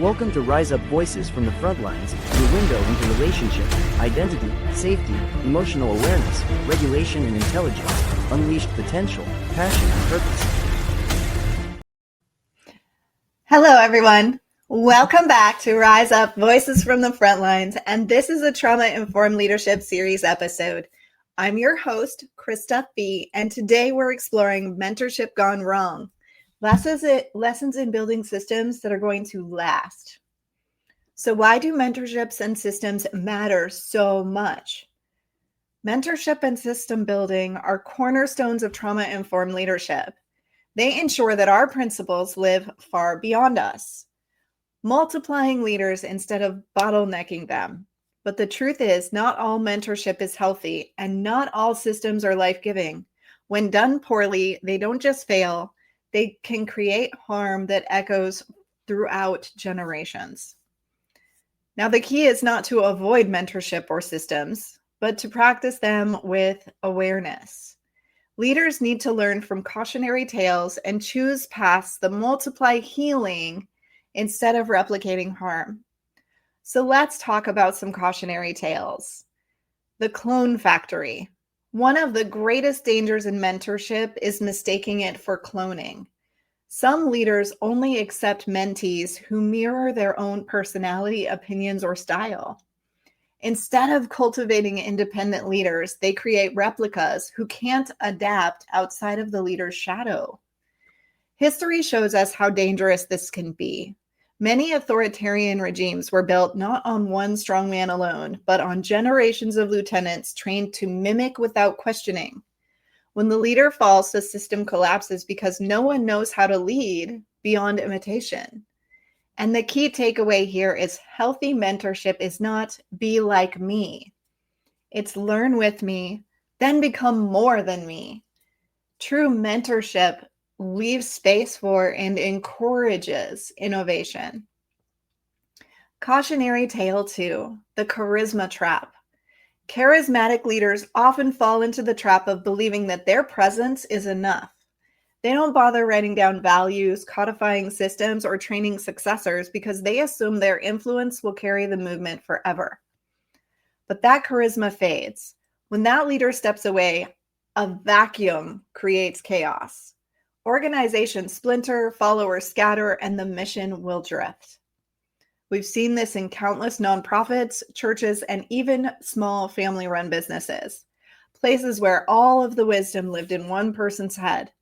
Welcome to Rise Up Voices from the Frontlines, your window into relationship, identity, safety, emotional awareness, regulation and intelligence, unleashed potential, passion and purpose. Hello, everyone. Welcome back to Rise Up Voices from the Frontlines, and this is a Trauma-Informed Leadership Series episode. I'm your host, Krista Fee, and today we're exploring mentorship gone wrong. Lessons in building systems that are going to last. So why do mentorships and systems matter so much? Mentorship and system building are cornerstones of trauma-informed leadership. They ensure that our principles live far beyond us, multiplying leaders instead of bottlenecking them. But the truth is, not all mentorship is healthy, and not all systems are life-giving. When done poorly, they don't just fail, they can create harm that echoes throughout generations. Now, the key is not to avoid mentorship or systems, but to practice them with awareness. Leaders need to learn from cautionary tales and choose paths that multiply healing instead of replicating harm. So let's talk about some cautionary tales. The clone factory. One of the greatest dangers in mentorship is mistaking it for cloning. Some leaders only accept mentees who mirror their own personality, opinions, or style. Instead of cultivating independent leaders, they create replicas who can't adapt outside of the leader's shadow. History shows us how dangerous this can be. Many authoritarian regimes were built not on one strongman alone, but on generations of lieutenants trained to mimic without questioning. When the leader falls, the system collapses because no one knows how to lead beyond imitation. And the key takeaway here is healthy mentorship is not be like me. It's learn with me, then become more than me. True mentorship leaves space for and encourages innovation. Cautionary tale 2, the charisma trap. Charismatic leaders often fall into the trap of believing that their presence is enough. They don't bother writing down values, codifying systems, or training successors because they assume their influence will carry the movement forever. But that charisma fades. When that leader steps away, a vacuum creates chaos. Organizations splinter, followers scatter, and the mission will drift. We've seen this in countless nonprofits, churches, and even small family-run businesses, places where all of the wisdom lived in one person's head.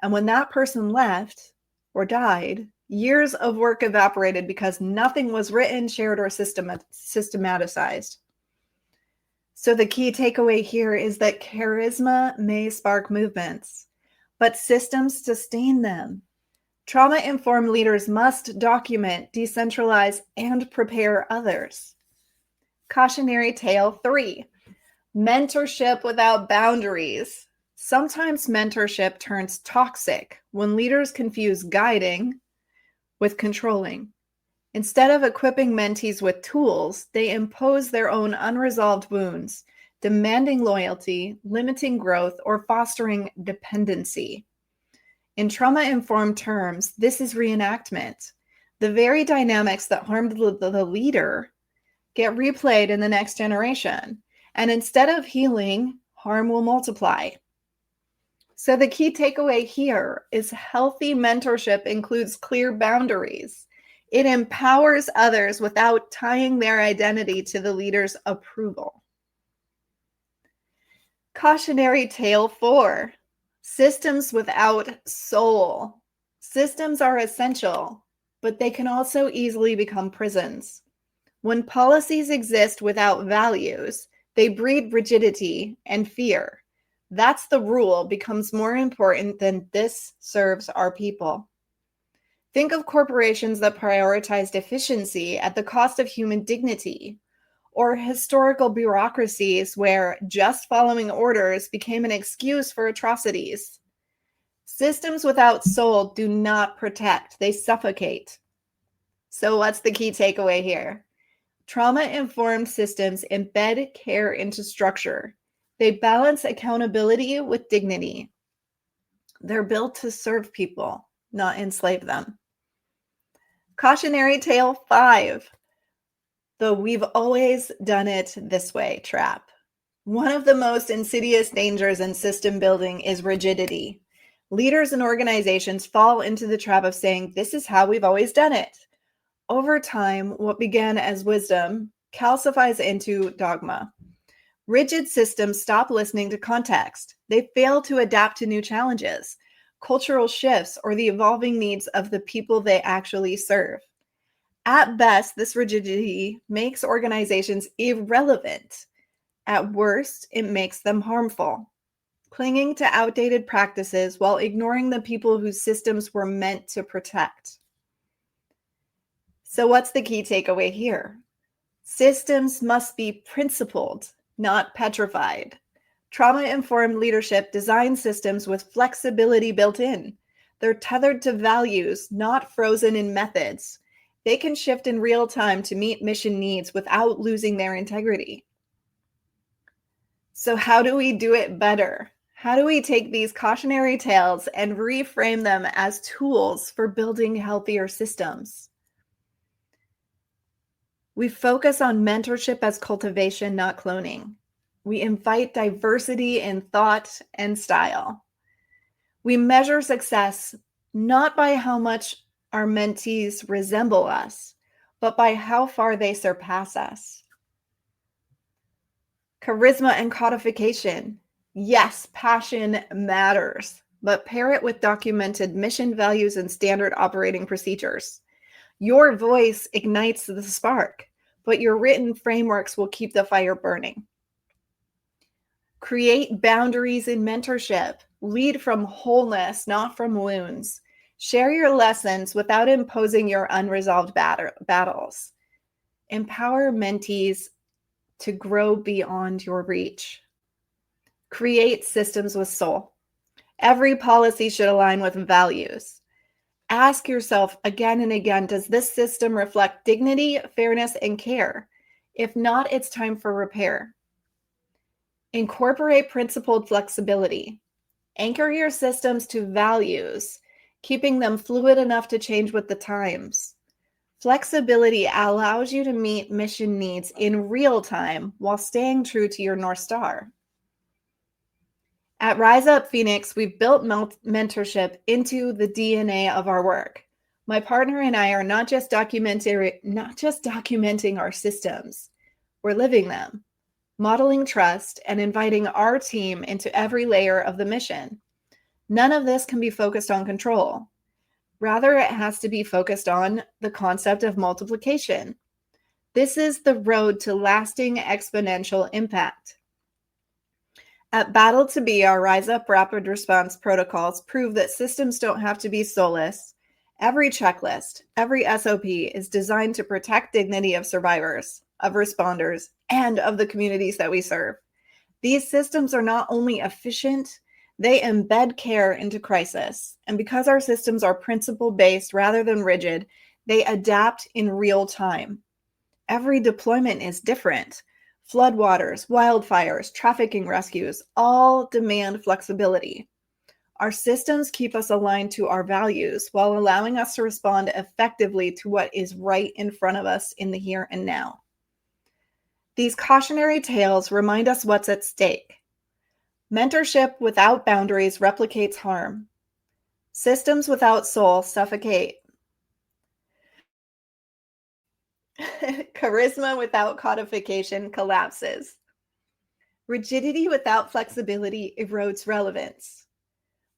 And when that person left or died, years of work evaporated because nothing was written, shared, or systematized. So the key takeaway here is that charisma may spark movements, but systems sustain them. Trauma-informed leaders must document, decentralize, and prepare others. Cautionary tale 3, mentorship without boundaries. Sometimes mentorship turns toxic when leaders confuse guiding with controlling. Instead of equipping mentees with tools, they impose their own unresolved wounds, demanding loyalty, limiting growth, or fostering dependency. In trauma-informed terms, this is reenactment. The very dynamics that harmed the leader get replayed in the next generation. And instead of healing, harm will multiply. So the key takeaway here is healthy mentorship includes clear boundaries. It empowers others without tying their identity to the leader's approval. Cautionary tale 4, systems without soul. Systems are essential, but they can also easily become prisons. When policies exist without values, they breed rigidity and fear. That's the rule becomes more important than this serves our people. Think of corporations that prioritized efficiency at the cost of human dignity, or historical bureaucracies where just following orders became an excuse for atrocities. Systems without soul do not protect, they suffocate. So what's the key takeaway here? Trauma-informed systems embed care into structure. They balance accountability with dignity. They're built to serve people, not enslave them. Cautionary tale 5. The "we've always done it this way" trap. One of the most insidious dangers in system building is rigidity. Leaders and organizations fall into the trap of saying, "This is how we've always done it." Over time, what began as wisdom calcifies into dogma. Rigid systems stop listening to context. They fail to adapt to new challenges, cultural shifts, or the evolving needs of the people they actually serve. At best, this rigidity makes organizations irrelevant. At worst, it makes them harmful, clinging to outdated practices while ignoring the people whose systems were meant to protect. So what's the key takeaway here? Systems must be principled, not petrified. Trauma-informed leadership designs systems with flexibility built in. They're tethered to values, not frozen in methods. They can shift in real time to meet mission needs without losing their integrity. So how do we do it better? How do we take these cautionary tales and reframe them as tools for building healthier systems? We focus on mentorship as cultivation, not cloning. We invite diversity in thought and style. We measure success not by how much our mentees resemble us, but by how far they surpass us. Charisma and codification. Yes, passion matters, but pair it with documented mission, values, and standard operating procedures. Your voice ignites the spark, but your written frameworks will keep the fire burning. Create boundaries in mentorship. Lead from wholeness, not from wounds. Share your lessons without imposing your unresolved battles. Empower mentees to grow beyond your reach. Create systems with soul. Every policy should align with values. Ask yourself again and again, does this system reflect dignity, fairness, and care? If not, it's time for repair. Incorporate principled flexibility. Anchor your systems to values, keeping them fluid enough to change with the times. Flexibility allows you to meet mission needs in real time while staying true to your North Star. At Rise Up Phoenix, we've built mentorship into the DNA of our work. My partner and I are not just documenting our systems, we're living them, modeling trust, and inviting our team into every layer of the mission. None of this can be focused on control. Rather, it has to be focused on the concept of multiplication. This is the road to lasting exponential impact. At Battle to Be, our Rise Up rapid response protocols prove that systems don't have to be soulless. Every checklist, every SOP is designed to protect dignity of survivors, of responders, and of the communities that we serve. These systems are not only efficient, they embed care into crisis. And because our systems are principle-based rather than rigid, they adapt in real time. Every deployment is different. Floodwaters, wildfires, trafficking rescues, all demand flexibility. Our systems keep us aligned to our values while allowing us to respond effectively to what is right in front of us in the here and now. These cautionary tales remind us what's at stake. Mentorship without boundaries replicates harm. Systems without soul suffocate. Charisma without codification collapses. Rigidity without flexibility erodes relevance.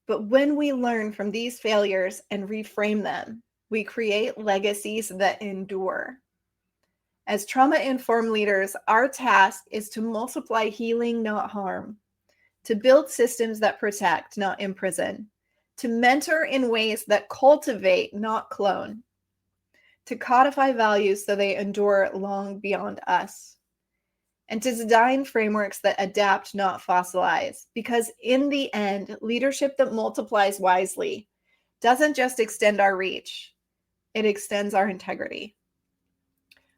But when we learn from these failures and reframe them, we create legacies that endure. As trauma-informed leaders, our task is to multiply healing, not harm, to build systems that protect, not imprison, to mentor in ways that cultivate, not clone, to codify values so they endure long beyond us, and to design frameworks that adapt, not fossilize. Because in the end, leadership that multiplies wisely doesn't just extend our reach, it extends our integrity.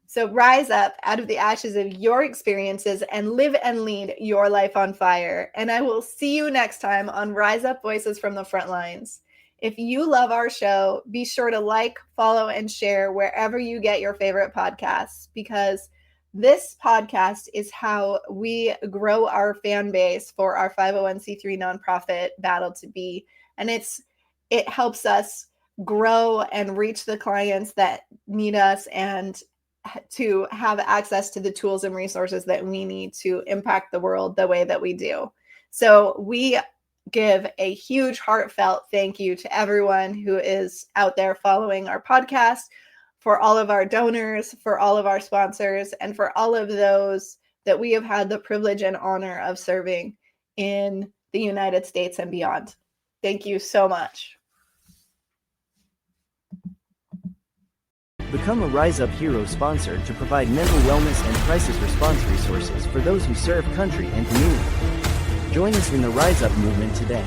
So rise up out of the ashes of your experiences and live and lead your life on fire. And I will see you next time on Rise Up Voices from the Front Lines. If you love our show, be sure to like, follow, and share wherever you get your favorite podcasts, because this podcast is how we grow our fan base for our 501c3 nonprofit Battle to Be. And it helps us grow and reach the clients that need us and to have access to the tools and resources that we need to impact the world the way that we do. So we give a huge heartfelt thank you to everyone who is out there following our podcast, for all of our donors, for all of our sponsors, and for all of those that we have had the privilege and honor of serving in the United States and beyond. Thank you so much. Become a Rise Up Hero sponsor to provide mental wellness and crisis response resources for those who serve country and community. Join us in the Rise Up movement today.